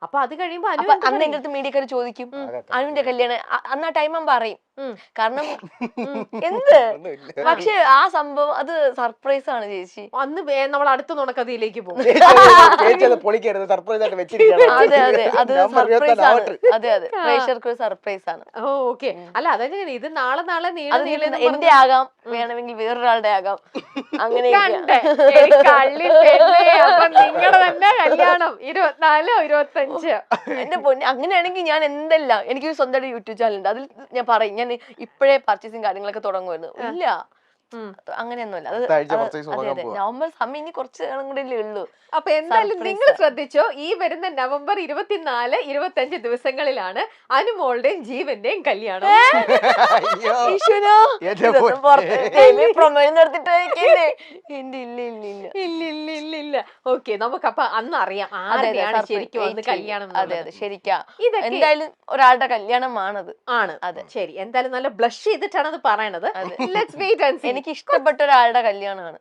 അപ്പൊ അത് കഴിയുമ്പോ അന്ന് എന്റെ അടുത്ത് മീഡിയക്കാർ ചോദിക്കും അനുവിന്റെ കല്യാണം അന്ന് ആ ടൈം പറയും. കാരണം എന്ത് പക്ഷെ ആ സംഭവം അത് സർപ്രൈസ് ആണ് ചേച്ചി. അന്ന് നമ്മൾ അടുത്ത നുണക്കഥയിലേക്ക് പോകും. അതെ അതെ അത് സർപ്രൈസ് ആണ്. അതെ അതെ പ്രേക്ഷകർക്ക് ഒരു സർപ്രൈസ് ആണ്. ഓക്കെ. അല്ല അതെ ഇത് നാളെ എന്റെ ആകാം, വേണമെങ്കിൽ വേറൊരാളുടെ ആകാം. അങ്ങനെ നിങ്ങളുടെ തന്നെ കല്യാണം 24 25. എന്റെ പൊന്നെ അങ്ങനെയാണെങ്കിൽ ഞാൻ എന്തെല്ലാം എനിക്ക് സ്വന്തമായിട്ട് യൂട്യൂബ് ചാനൽ ഉണ്ട്. അതിൽ ഞാൻ പറയും ഞാൻ ഇപ്പോഴേ പർച്ചേസിങ് കാര്യങ്ങളൊക്കെ തുടങ്ങുമായിരുന്നു. ഇല്ല അങ്ങനെയൊന്നുമല്ല. അത് അതെ അതെ നവംബർ സമയം ഇനി കുറച്ച് കൂടെ ഉള്ളൂ. അപ്പൊ എന്തായാലും നിങ്ങൾ ശ്രദ്ധിച്ചോ, ഈ വരുന്ന നവംബർ 24, 25 ദിവസങ്ങളിലാണ് അനുമോളുടെയും ജീവന്റെയും കല്യാണം. ഇല്ല. ഓക്കെ നമുക്കപ്പൊ അന്ന് അറിയാം ആരെയാണ് ശരിക്കും അന്ന് കല്യാണം. അതെ അതെ ശരിക്കാ. എന്തായാലും ഒരാളുടെ കല്യാണമാണത്. അതെ ശരി. എന്തായാലും നല്ല ബ്ലഷ് ചെയ്തിട്ടാണ് അത് പറയണത്. Let's wait and see. എനിക്ക് ഇഷ്ടപ്പെട്ട ഒരാളുടെ കല്യാണമാണ്.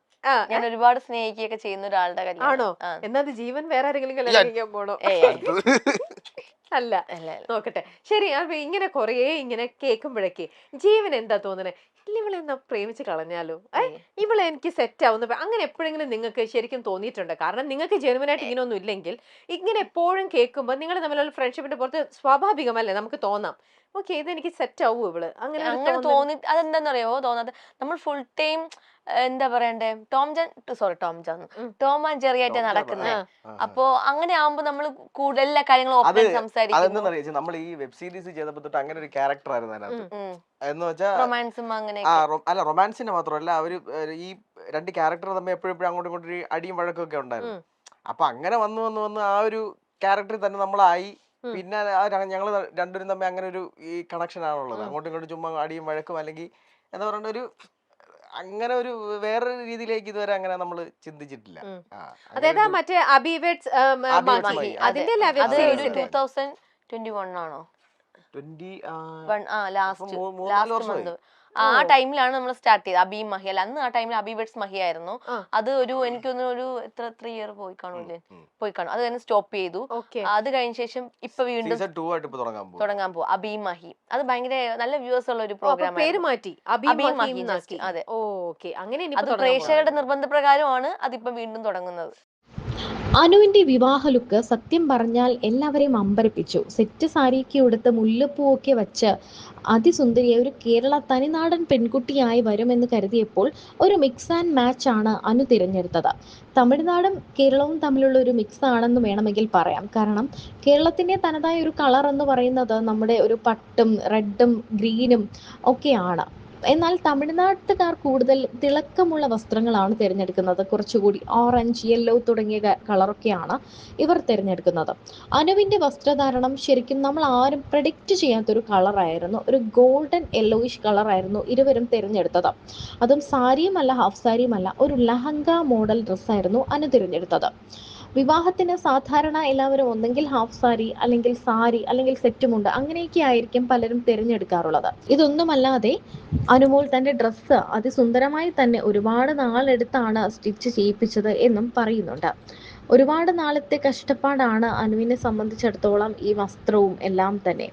ഞാൻ ഒരുപാട് സ്നേഹിക്കുകയൊക്കെ ചെയ്യുന്ന ഒരാളുടെ കല്യാണം. ആണോ? എന്നാ ജീവൻ വേറെ ആരെങ്കിലും കല്യാണം കഴിക്കാൻ പോണോ? അല്ല നോക്കട്ടെ. ശരി. അപ്പൊ ഇങ്ങനെ കൊറേ ഇങ്ങനെ കേൾക്കുമ്പോഴേക്ക് ജീവൻ എന്താ തോന്നണേ, ഇവളെ എന്നാ പ്രേമിച്ച് കളഞ്ഞാലോ, ഇവളെ എനിക്ക് സെറ്റ് ആവുന്ന അങ്ങനെ എപ്പോഴെങ്കിലും നിങ്ങൾക്ക് ശരിക്കും തോന്നിയിട്ടുണ്ട്? കാരണം നിങ്ങൾക്ക് ജെനുവിനായിട്ട് ഇങ്ങനെ ഒന്നും ഇല്ലെങ്കിൽ ഇങ്ങനെ എപ്പോഴും കേൾക്കുമ്പോൾ നിങ്ങൾ തമ്മിലുള്ള ഫ്രണ്ട്ഷിപ്പിന്റെ പുറത്ത് സ്വാഭാവികമല്ലേ നമുക്ക് തോന്നാം, ഓക്കെ ഇത് എനിക്ക് സെറ്റ് ആവൂ ഇവള് അങ്ങനെ തോന്നി. അതെന്താന്നറിയോ തോന്നാതെ, നമ്മൾ ഫുൾ ടൈം എന്താ പറയണ്ടേ ടോം ആൻഡ് ജെറി ആയിട്ട് നടക്കുന്നത്. അപ്പൊ അങ്ങനെ ആവുമ്പോ നമ്മൾ കൂടുതൽ എല്ലാ കാര്യങ്ങളും ഓപ്പൺ സംസാരിക്കും. നമ്മൾ ഈ വെബ് സീരീസ് ചെയ്തപ്പോ തൊട്ട് അങ്ങനെ ഒരു ക്യാരക്ടർ ആയിരുന്നു അതിനകത്ത്. എന്ന് വെച്ചാൽ റൊമാൻസും അങ്ങനെ അല്ല റൊമാൻസിന് മാത്രമല്ല അവര് ഈ രണ്ട് ക്യാരക്ടർ തമ്മിൽ എപ്പോഴും അങ്ങോട്ടും ഇങ്ങോട്ടും അടിയും വഴക്കൊക്കെ ഉണ്ടായിരുന്നു. അപ്പൊ അങ്ങനെ വന്ന് ആ ഒരു ക്യാരക്ടറിൽ തന്നെ നമ്മളായി. പിന്നെ ഞങ്ങൾ രണ്ടുപേരും തമ്മിൽ അങ്ങനെ ഒരു ഈ കണക്ഷൻ ആണുള്ളത്. അങ്ങോട്ടും ഇങ്ങോട്ടും ചുമ്മാ അടിയും വഴക്കും അല്ലെങ്കിൽ എന്താ പറയണ്ട ഒരു അങ്ങനെ ഒരു വേറൊരു രീതിയിലേക്ക് ഇതുവരെ അങ്ങനെ നമ്മൾ ചിന്തിച്ചിട്ടില്ല. അതായത് മറ്റേ അബിവേഡ്സ് അതിന്റെ 2021 ആണോ? 20 ലാസ്റ്റ് മന്ത് ആ ടൈമിലാണ് നമ്മൾ സ്റ്റാർട്ട് ചെയ്തത്. അബി മഹി അല്ല അന്ന് ആ ടൈമിൽ അബിവേഡ്സ് മഹി ആയിരുന്നു. അത് ഒരു എനിക്കൊന്നും ഒരു എത്ര 3 ഇയർ പോയി കാണും. അത് തന്നെ സ്റ്റോപ്പ് ചെയ്തു. അത് കഴിഞ്ഞ ശേഷം ഇപ്പൊ വീണ്ടും തുടങ്ങാൻ പോകും അബി മഹി. അത് ഭയങ്കര നല്ല വ്യൂവേഴ്സ് ഉള്ള ഒരു പ്രോഗ്രാം. പേര് മാറ്റി അബി മഹി. അതെ അങ്ങനെ അത് പ്രേക്ഷകരുടെ നിർബന്ധപ്രകാരമാണ് അതിപ്പോ വീണ്ടും തുടങ്ങുന്നത്. അനുവിന്റെ വിവാഹ ലുക്ക് സത്യം പറഞ്ഞാൽ എല്ലാവരെയും അമ്പരപ്പിച്ചു. സെറ്റ് സാരിയൊക്കെ ഉടുത്ത് മുല്ലപ്പൂവൊക്കെ വച്ച് അതിസുന്ദരിയായ ഒരു കേരള തനിനാടൻ പെൺകുട്ടിയായി വരുമെന്ന് കരുതിയപ്പോൾ ഒരു മിക്സ് ആൻഡ് മാച്ച് ആണ് അനു തിരഞ്ഞെടുത്തത്. തമിഴ്നാടും കേരളവും തമ്മിലുള്ള ഒരു മിക്സ് ആണെന്ന് വേണമെങ്കിൽ പറയാം. കാരണം കേരളത്തിന്റെ തനതായ ഒരു കളർ എന്ന് പറയുന്നത് നമ്മുടെ ഒരു പട്ടും റെഡും ഗ്രീനും ഒക്കെയാണ്. എന്നാൽ തമിഴ്നാട്ടുകാർ കൂടുതൽ തിളക്കമുള്ള വസ്ത്രങ്ങളാണ് തിരഞ്ഞെടുക്കുന്നത്. കുറച്ചുകൂടി ഓറഞ്ച്, യെല്ലോ തുടങ്ങിയ കളറൊക്കെയാണ് ഇവർ തിരഞ്ഞെടുക്കുന്നത്. അനുവിന്റെ വസ്ത്രധാരണം ശരിക്കും നമ്മൾ ആരും പ്രഡിക്റ്റ് ചെയ്യാത്തൊരു കളറായിരുന്നു. ഒരു ഗോൾഡൻ യെല്ലോയിഷ് കളറായിരുന്നു ഇരുവരും തിരഞ്ഞെടുത്തത്. അതും സാരിയുമല്ല ഹാഫ് സാരിയുമല്ല, ഒരു ലഹങ്ക മോഡൽ ഡ്രസ്സായിരുന്നു അനു തിരഞ്ഞെടുത്തത്. വിവാഹത്തിന് സാധാരണ എല്ലാവരും ഒന്നെങ്കിൽ ഹാഫ് സാരി അല്ലെങ്കിൽ സെറ്റുമുണ്ട് അങ്ങനെയൊക്കെ ആയിരിക്കും പലരും തിരഞ്ഞെടുക്കാറുള്ളത്. ഇതൊന്നുമല്ലാതെ അനുമോൾ തന്റെ ഡ്രസ്സ് അതിസുന്ദരമായി തന്നെ ഒരുപാട് നാളെടുത്താണ് സ്റ്റിച്ച് ചെയ്യിപ്പിച്ചത് എന്നും പറയുന്നുണ്ട്. ഒരുപാട് നാളത്തെ കഷ്ടപ്പാടാണ് അനുവിനെ സംബന്ധിച്ചിടത്തോളം ഈ വസ്ത്രവും എല്ലാം തന്നെ.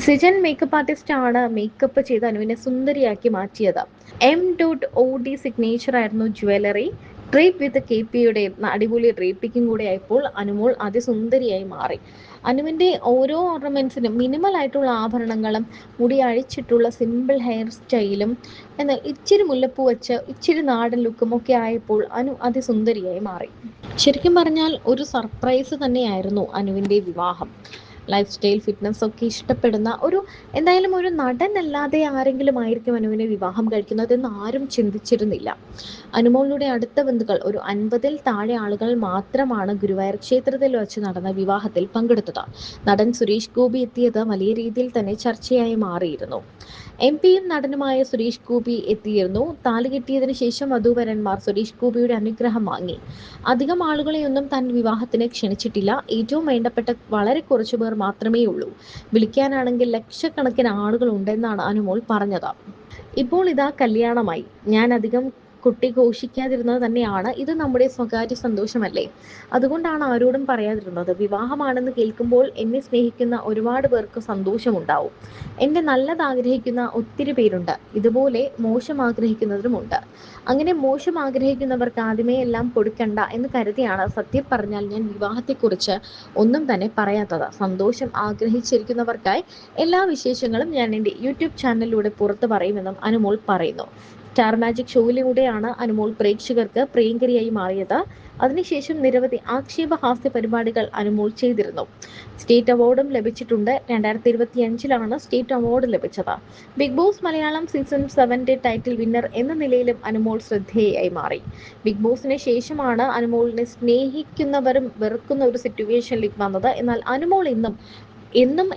സിജൻ മേക്കപ്പ് ആർട്ടിസ്റ്റ് ആണ് മേക്കപ്പ് ചെയ്ത് അനുവിനെ സുന്ദരിയാക്കി മാറ്റിയത്. M.OD സിഗ്നേച്ചർ ആയിരുന്നു ജ്വല്ലറി. ഡ്രേപ്പ് വിത്ത് KPയുടെ അടിപൊളി ഡ്രേപ്പിക്കും കൂടെ ആയപ്പോൾ അനുമോൾ അതിസുന്ദരിയായി മാറി. അനുവിന്റെ ഓരോ ഓർണമെന്റ്സിനും മിനിമൽ ആയിട്ടുള്ള ആഭരണങ്ങളും മുടി അഴിച്ചിട്ടുള്ള സിമ്പിൾ ഹെയർ സ്റ്റൈലും എന്നാൽ ഇച്ചിരി മുല്ലപ്പൂ വെച്ച് ഇച്ചിരി നാടൻ ലുക്കും ഒക്കെ ആയപ്പോൾ അനു അതിസുന്ദരിയായി മാറി. ശരിക്കും പറഞ്ഞാൽ ഒരു സർപ്രൈസ് തന്നെയായിരുന്നു അനുവിന്റെ വിവാഹം. ലൈഫ് സ്റ്റൈൽ ഫിറ്റ്നസ് ഒക്കെ ഇഷ്ടപ്പെടുന്ന എന്തായാലും ഒരു നടനല്ലാതെ ആരെങ്കിലും ആയിരിക്കും അനുവിനെ വിവാഹം കഴിക്കുന്നതെന്ന് ആരും ചിന്തിച്ചിരുന്നില്ല. അനുമോളുടെ അടുത്ത ബന്ധുക്കൾ ഒരു 50-ൽ താഴെ ആളുകൾ മാത്രമാണ് ഗുരുവായൂർ ക്ഷേത്രത്തിൽ വെച്ച് നടന്ന വിവാഹത്തിൽ പങ്കെടുത്തത്. നടൻ സുരേഷ് ഗോപി എത്തിയത് വലിയ രീതിയിൽ തന്നെ ചർച്ചയായി മാറിയിരുന്നു. MP-യും നടനുമായ സുരേഷ് ഗോപി എത്തിയിരുന്നു. താലി കെട്ടിയതിനു ശേഷം വധൂവരന്മാർ സുരേഷ് ഗോപിയുടെ അനുഗ്രഹം വാങ്ങി. അധികം ആളുകളെയൊന്നും താൻ വിവാഹത്തിന് ക്ഷണിച്ചിട്ടില്ല. ഏറ്റവും വേണ്ടപ്പെട്ട വളരെ കുറച്ചു പേർ മാത്രമേ ഉള്ളൂ. വിളിക്കാനാണെങ്കിൽ ലക്ഷക്കണക്കിന് ആളുകൾ ഉണ്ടെന്നാണ് അനുമോൾ പറഞ്ഞത്. ഇപ്പോൾ ഇതാ കല്യാണമായി. ഞാൻ അധികം കുട്ടി ഘോഷിക്കാതിരുന്നത് തന്നെയാണ് ഇത് നമ്മുടെ സ്വകാര്യ സന്തോഷമല്ലേ. അതുകൊണ്ടാണ് ആരോടും പറയാതിരുന്നത്. വിവാഹമാണെന്ന് കേൾക്കുമ്പോൾ എന്നെ സ്നേഹിക്കുന്ന ഒരുപാട് പേർക്ക് സന്തോഷമുണ്ടാവും. എൻ്റെ നല്ലത് ആഗ്രഹിക്കുന്ന ഒത്തിരി പേരുണ്ട്, ഇതുപോലെ മോശം ആഗ്രഹിക്കുന്നവരുമുണ്ട്. അങ്ങനെ മോശം ആഗ്രഹിക്കുന്നവർക്ക് ആദ്യമേ എല്ലാം കൊടുക്കണ്ട എന്ന് കരുതിയാണ് സത്യം പറഞ്ഞാൽ ഞാൻ വിവാഹത്തെക്കുറിച്ച് ഒന്നും തന്നെ പറയാത്തത്. സന്തോഷം ആഗ്രഹിച്ചിരിക്കുന്നവർക്കായി എല്ലാ വിശേഷങ്ങളും ഞാൻ എൻ്റെ യൂട്യൂബ് ചാനലിലൂടെ പുറത്തു പറയുമെന്നും അനുമോൾ പറയുന്നു. സ്റ്റാർ മാജിക് ഷോയിലൂടെയാണ് അനുമോൾ പ്രേക്ഷകർക്ക് പ്രിയങ്കരിയായി മാറിയത്. അതിനുശേഷം നിരവധി ആക്ഷേപഹാസ്യ പരിപാടികൾ അനുമോൾ ചെയ്തിരുന്നു. സ്റ്റേറ്റ് അവാർഡും ലഭിച്ചിട്ടുണ്ട്. 2025 സ്റ്റേറ്റ് അവാർഡ് ലഭിച്ചത്. Bigg Boss Malayalam season 7 title winner എന്ന നിലയിലും അനുമോൾ ശ്രദ്ധേയയായി മാറി. ബിഗ് ബോസിന് ശേഷമാണ് അനുമോളിനെ സ്നേഹിക്കുന്നവരും വെറുക്കുന്ന ഒരു സിറ്റുവേഷനിലേക്ക് വന്നത്. എന്നാൽ അനുമോൾ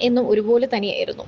എന്നും ഒരുപോലെ തന്നെയായിരുന്നു.